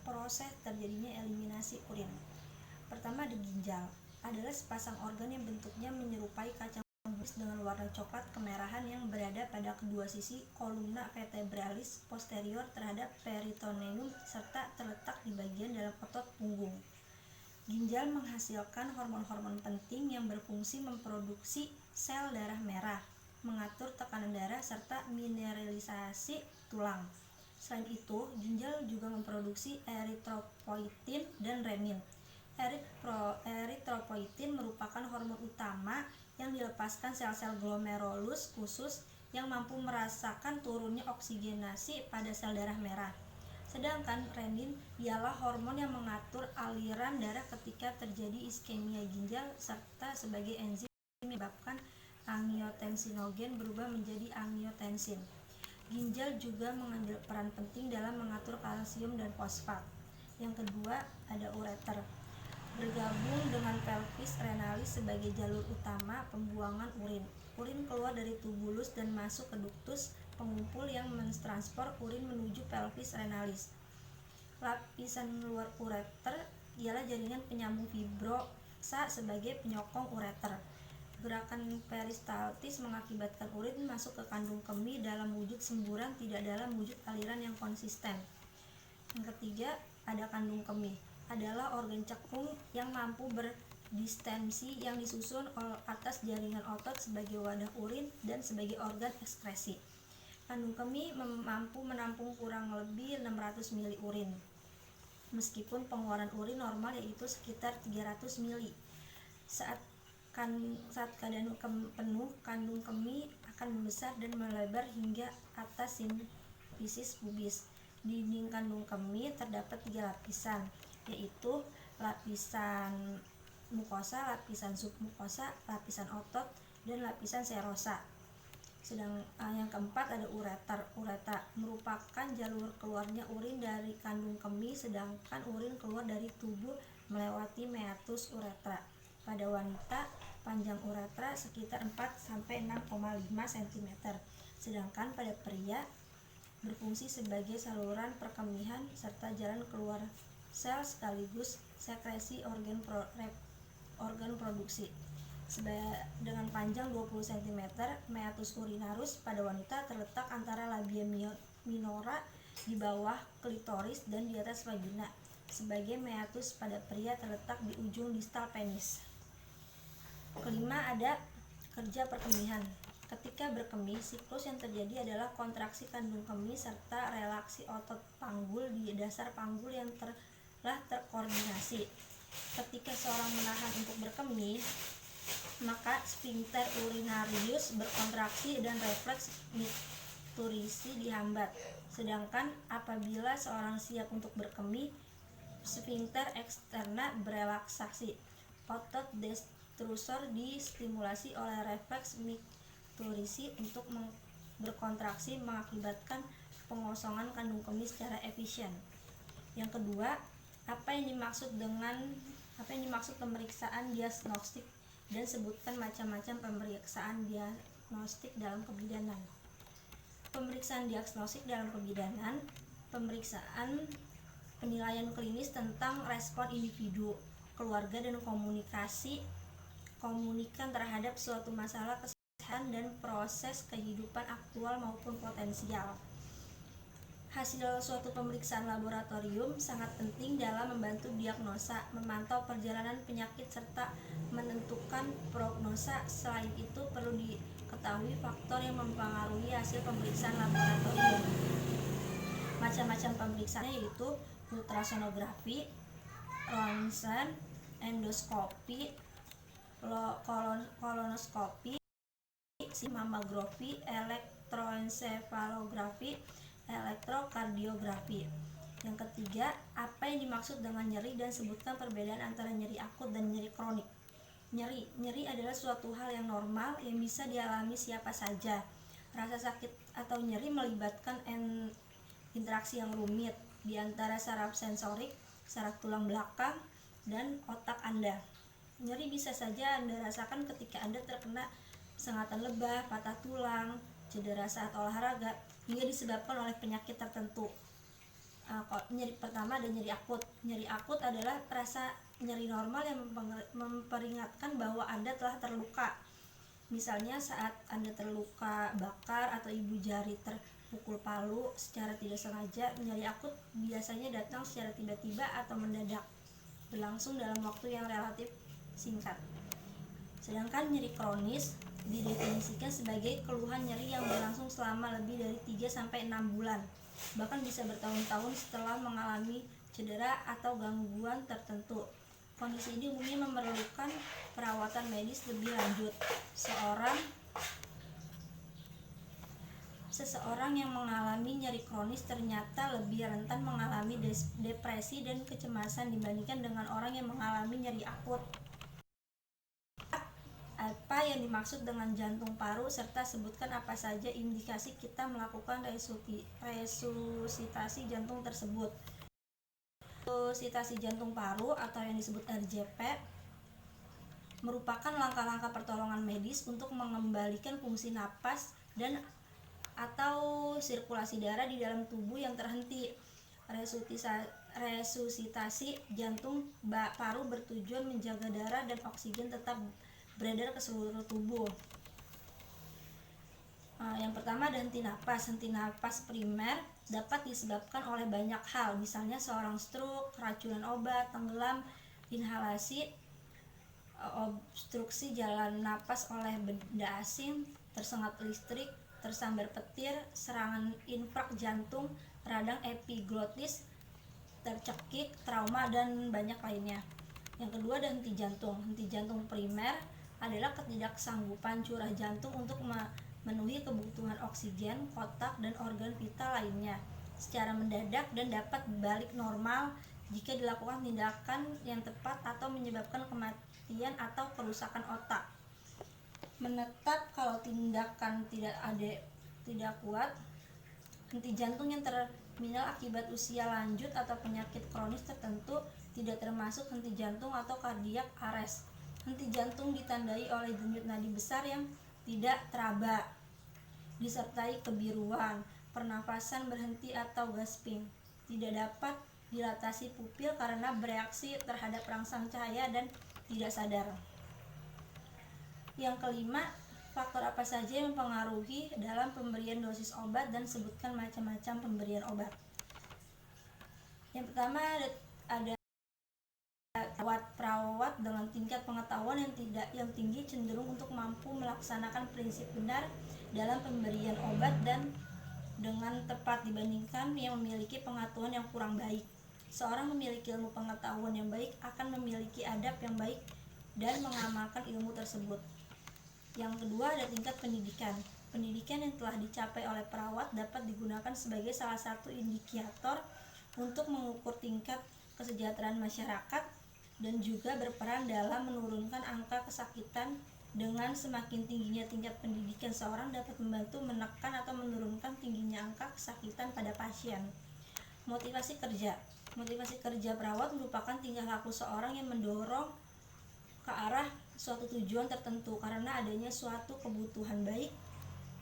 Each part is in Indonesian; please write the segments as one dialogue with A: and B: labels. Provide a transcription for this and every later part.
A: proses terjadinya eliminasi urin. Pertama, ada ginjal. Adalah sepasang organ yang bentuknya menyerupai kacang buis dengan warna coklat kemerahan yang berada pada kedua sisi kolumna vertebralis posterior terhadap peritoneum serta terletak di bagian dalam otot punggung. Ginjal menghasilkan hormon-hormon penting yang berfungsi memproduksi sel darah merah, mengatur tekanan darah, serta mineralisasi tulang. Selain itu, ginjal juga memproduksi eritropoietin dan renin. Eritropoietin merupakan hormon utama yang dilepaskan sel-sel glomerulus khusus yang mampu merasakan turunnya oksigenasi pada sel darah merah. Sedangkan renin ialah hormon yang mengatur aliran darah ketika terjadi iskemia ginjal serta sebagai enzim yang menyebabkan angiotensinogen berubah menjadi angiotensin. Ginjal juga mengambil peran penting dalam mengatur kalsium dan fosfat. Yang kedua, ada ureter. Bergabung dengan pelvis renalis sebagai jalur utama pembuangan urin. Urin keluar dari tubulus dan masuk ke ductus pengumpul yang mentransfer urin menuju pelvis renalis. Lapisan luar ureter ialah jaringan penyambung fibrosa sebagai penyokong ureter. Gerakan peristaltis mengakibatkan urin masuk ke kandung kemih dalam wujud semburan, tidak dalam wujud aliran yang konsisten. Yang ketiga, ada kandung kemih. Adalah organ cekung yang mampu berdistensi yang disusun atas jaringan otot sebagai wadah urin dan sebagai organ ekskresi. Kandung kemih mampu menampung kurang lebih 600 mili urin, meskipun pengeluaran urin normal yaitu sekitar 300 mili. Saat keadaan penuh, kandung kemih akan membesar dan melebar hingga atas simfisis pubis. Dinding kandung kemih terdapat 3 lapisan, yaitu lapisan mukosa, lapisan submukosa, lapisan otot, dan lapisan serosa. Yang keempat, ada ureter. Ureter merupakan jalur keluarnya urin dari kandung kemih, sedangkan urin keluar dari tubuh melewati meatus uretra. Pada wanita, panjang uretra sekitar 4-6,5 cm, sedangkan pada pria berfungsi sebagai saluran perkemihan serta jalan keluar sel sekaligus sekresi organ produksi. Dengan panjang 20 cm, meatus urinaris pada wanita terletak antara labia minora di bawah klitoris dan di atas vagina, sebagai meatus pada pria terletak di ujung distal penis. Kelima, ada kerja perkemihan. Ketika berkemih, siklus yang terjadi adalah kontraksi kandung kemih serta relaksi otot panggul di dasar panggul yang telah terkoordinasi. Ketika seorang menahan untuk berkemih, maka sphincter urinarius berkontraksi dan refleks micturici dihambat. Sedangkan apabila seorang siap untuk berkemih, sphincter eksterna berelaksasi. Otot destrusor distimulasi oleh refleks micturici untuk berkontraksi, mengakibatkan pengosongan kandung kemih secara efisien. Yang kedua, apa yang dimaksud pemeriksaan diagnostik, dan sebutkan macam-macam pemeriksaan diagnostik dalam kebidanan. Pemeriksaan diagnostik dalam kebidanan, pemeriksaan penilaian klinis tentang respon individu, keluarga, dan komunikan terhadap suatu masalah kesehatan dan proses kehidupan aktual maupun potensial. Hasil suatu pemeriksaan laboratorium sangat penting dalam membantu diagnosa, memantau perjalanan penyakit, serta menentukan prognosa. Selain itu, perlu diketahui faktor yang mempengaruhi hasil pemeriksaan laboratorium. Macam-macam pemeriksaan yaitu ultrasonografi, ronsen, endoskopi, kolonoskopi, mamografi, elektroensefalografi, elektrokardiografi. Yang ketiga, apa yang dimaksud dengan nyeri, dan sebutkan perbedaan antara nyeri akut dan nyeri kronik. Nyeri adalah suatu hal yang normal yang bisa dialami siapa saja. Rasa sakit atau nyeri melibatkan interaksi yang rumit di antara saraf sensorik, saraf tulang belakang, dan otak Anda. Nyeri bisa saja Anda rasakan ketika Anda terkena sengatan lebah, patah tulang, cedera saat olahraga, hingga disebabkan oleh penyakit tertentu. Nyeri pertama ada nyeri akut. Nyeri akut adalah rasa nyeri normal yang memperingatkan bahwa Anda telah terluka. Misalnya saat Anda terluka bakar atau ibu jari terpukul palu secara tidak sengaja. Nyeri akut biasanya datang secara tiba-tiba atau mendadak, berlangsung dalam waktu yang relatif singkat. Sedangkan nyeri kronis didefinisikan sebagai keluhan nyeri yang berlangsung selama lebih dari 3-6 bulan, bahkan bisa bertahun-tahun setelah mengalami cedera atau gangguan tertentu. Kondisi ini umumnya memerlukan perawatan medis lebih lanjut. Seseorang yang mengalami nyeri kronis ternyata lebih rentan mengalami depresi dan kecemasan dibandingkan dengan orang yang mengalami nyeri akut. Apa yang dimaksud dengan jantung paru, serta sebutkan apa saja indikasi kita melakukan resusitasi jantung tersebut. Resusitasi jantung paru atau yang disebut RJP merupakan langkah-langkah pertolongan medis untuk mengembalikan fungsi napas dan atau sirkulasi darah di dalam tubuh yang terhenti. Resusitasi jantung paru bertujuan menjaga darah dan oksigen tetap beredar ke seluruh tubuh. Yang pertama ada henti napas. Henti napas primer dapat disebabkan oleh banyak hal, misalnya seorang stroke, keracunan obat, tenggelam, inhalasi, obstruksi jalan napas oleh benda asing, tersengat listrik, tersambar petir, serangan infrak jantung, radang epiglotis, tercekik, trauma, dan banyak lainnya. Yang kedua ada henti jantung. Henti jantung primer adalah ketidaksanggupan curah jantung untuk memenuhi kebutuhan oksigen, otak, dan organ vital lainnya secara mendadak dan dapat balik normal jika dilakukan tindakan yang tepat atau menyebabkan kematian atau kerusakan otak. Menetap kalau tindakan tidak kuat. Henti jantung yang terminal akibat usia lanjut atau penyakit kronis tertentu tidak termasuk henti jantung atau cardiac arrest. Henti jantung ditandai oleh denyut nadi besar yang tidak teraba, disertai kebiruan, pernafasan berhenti atau gasping, tidak dapat dilatasi pupil karena bereaksi terhadap rangsang cahaya dan tidak sadar. Yang kelima, faktor apa saja yang mempengaruhi dalam pemberian dosis obat dan sebutkan macam-macam pemberian obat. Yang pertama ada perawat dengan tingkat pengetahuan yang tinggi cenderung untuk mampu melaksanakan prinsip benar dalam pemberian obat dan dengan tepat dibandingkan yang memiliki pengetahuan yang kurang baik. Seorang memiliki ilmu pengetahuan yang baik akan memiliki adab yang baik dan mengamalkan ilmu tersebut. Yang kedua ada tingkat pendidikan. Pendidikan yang telah dicapai oleh perawat dapat digunakan sebagai salah satu indikator untuk mengukur tingkat kesejahteraan masyarakat dan juga berperan dalam menurunkan angka kesakitan. Dengan semakin tingginya tingkat pendidikan seorang dapat membantu menekan atau menurunkan tingginya angka kesakitan pada pasien. Motivasi kerja. Motivasi kerja perawat merupakan tingkah laku seorang yang mendorong ke arah suatu tujuan tertentu karena adanya suatu kebutuhan baik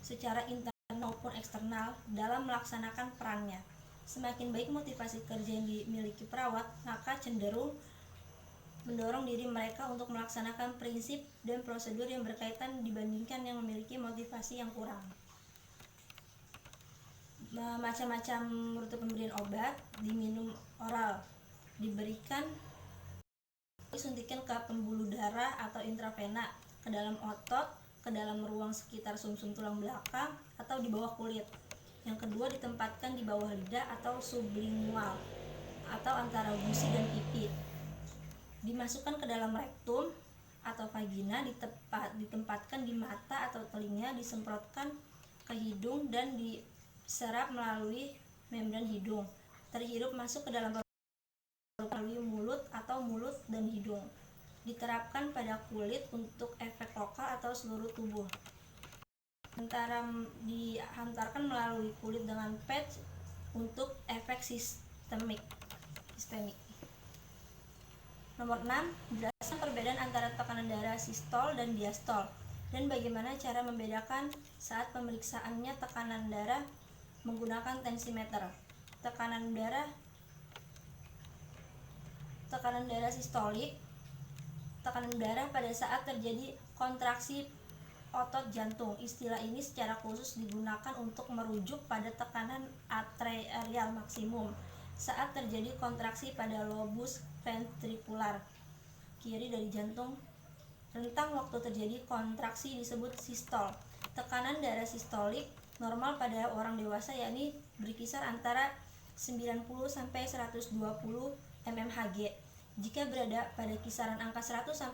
A: secara internal maupun eksternal dalam melaksanakan perannya. Semakin baik motivasi kerja yang dimiliki perawat, maka cenderung mendorong diri mereka untuk melaksanakan prinsip dan prosedur yang berkaitan dibandingkan yang memiliki motivasi yang kurang. Macam-macam rute pemberian obat: diminum oral, diberikan suntikan ke pembuluh darah atau intravena, ke dalam otot, ke dalam ruang sekitar sumsum tulang belakang, atau di bawah kulit. Yang kedua ditempatkan di bawah lidah atau sublingual atau antara gusi dan pipi. Dimasukkan ke dalam rektum atau vagina, ditempatkan di mata atau telinga, disemprotkan ke hidung dan diserap melalui membran hidung. Terhirup masuk ke dalam melalui mulut atau mulut dan hidung. Diterapkan pada kulit untuk efek lokal atau seluruh tubuh. Dihantarkan melalui kulit dengan patch untuk efek sistemik. Nomor 6, jelaskan perbedaan antara tekanan darah sistol dan diastol dan bagaimana cara membedakan saat pemeriksaannya tekanan darah menggunakan tensimeter. Tekanan darah sistolik, tekanan darah pada saat terjadi kontraksi otot jantung. Istilah ini secara khusus digunakan untuk merujuk pada tekanan arterial maksimum saat terjadi kontraksi pada lobus ventrikular kiri dari jantung. Rentang waktu terjadi kontraksi disebut sistol. Tekanan darah sistolik normal pada orang dewasa yakni berkisar antara 90 sampai 120 mmHg. Jika berada pada kisaran angka 120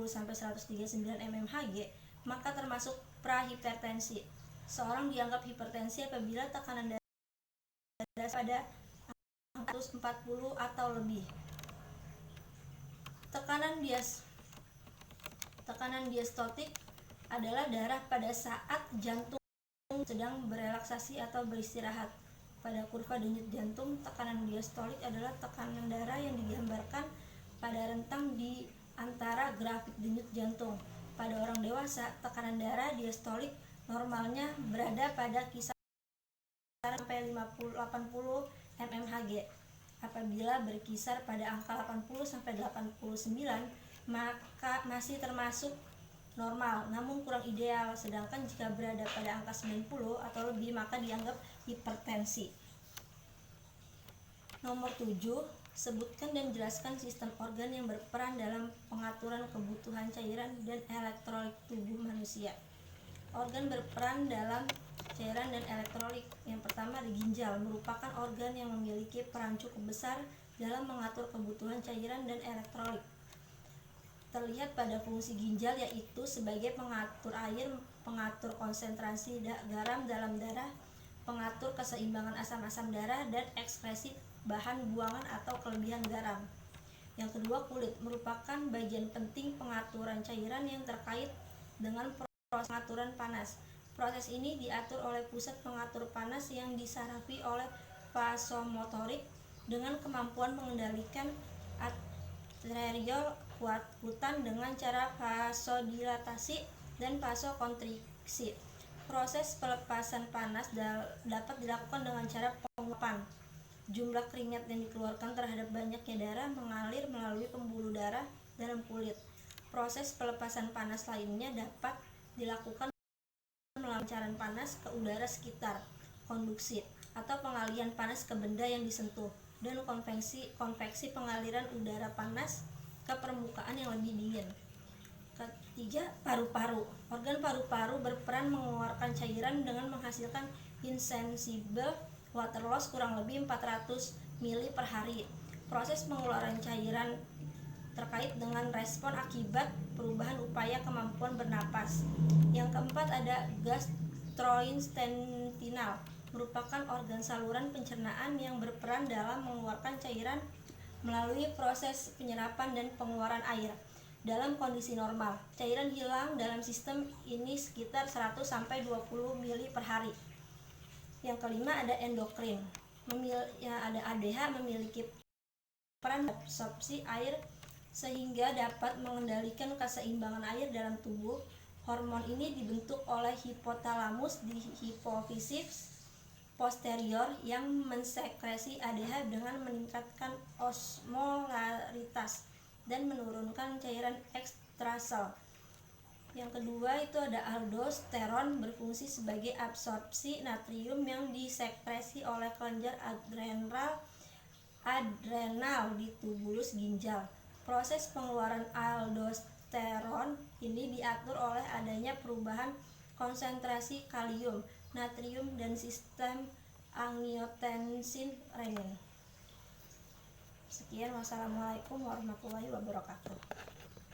A: sampai 139 mmHg, maka termasuk prahipertensi. Seorang dianggap hipertensi apabila tekanan darah pada 140 atau lebih. Tekanan diastolik adalah darah pada saat jantung sedang berelaksasi atau beristirahat. Pada kurva denyut jantung, tekanan diastolik adalah tekanan darah yang digambarkan pada rentang di antara grafik denyut jantung. Pada orang dewasa, tekanan darah diastolik normalnya berada pada kisaran sampai 80 mmHg. Apabila berkisar pada angka 80 sampai 89, maka masih termasuk normal, namun kurang ideal. Sedangkan jika berada pada angka 90 atau lebih, maka dianggap hipertensi. Nomor 7, sebutkan dan jelaskan sistem organ yang berperan dalam pengaturan kebutuhan cairan dan elektrolit tubuh manusia. Organ berperan dalam cairan dan elektrolit. Yang pertama ada ginjal, merupakan organ yang memiliki peran cukup besar dalam mengatur kebutuhan cairan dan elektrolit. Terlihat pada fungsi ginjal yaitu sebagai pengatur air, pengatur konsentrasi garam dalam darah, pengatur keseimbangan asam-asam darah, dan ekskresi bahan buangan atau kelebihan garam. Yang kedua, kulit merupakan bagian penting pengaturan cairan yang terkait dengan proses pengaturan panas. Proses ini diatur oleh pusat pengatur panas yang disarafi oleh vasomotorik dengan kemampuan mengendalikan arteriol kuatan dengan cara vasodilatasi dan vasokonstriksi. Proses pelepasan panas dapat dilakukan dengan cara penguapan. Jumlah keringat yang dikeluarkan terhadap banyaknya darah mengalir melalui pembuluh darah dalam kulit. Proses pelepasan panas lainnya dapat dilakukan melalui pancaran panas ke udara sekitar, konduksi, atau pengalian panas ke benda yang disentuh, dan konveksi pengaliran udara panas ke permukaan yang lebih dingin. Ketiga, paru-paru. Organ paru-paru berperan mengeluarkan cairan dengan menghasilkan insensible water loss kurang lebih 400 ml per hari. Proses pengeluaran cairan terkait dengan respon akibat perubahan upaya kemampuan bernapas. Yang keempat ada gastrointestinal, merupakan organ saluran pencernaan yang berperan dalam mengeluarkan cairan melalui proses penyerapan dan pengeluaran air. Dalam kondisi normal, cairan hilang dalam sistem ini sekitar 100 sampai 20 ml per hari. Yang kelima ada endokrin. Ada ADH memiliki peran absorpsi air sehingga dapat mengendalikan keseimbangan air dalam tubuh. Hormon ini dibentuk oleh hipotalamus di hipofisis posterior yang mensekresi ADH dengan meningkatkan osmolaritas dan menurunkan cairan ekstrasel. Yang kedua itu ada aldosteron, berfungsi sebagai absorpsi natrium yang disekresi oleh kelenjar adrenal di tubulus ginjal. Proses pengeluaran aldosteron ini diatur oleh adanya perubahan konsentrasi kalium, natrium, dan sistem angiotensin renin. Sekian, wassalamualaikum warahmatullahi wabarakatuh.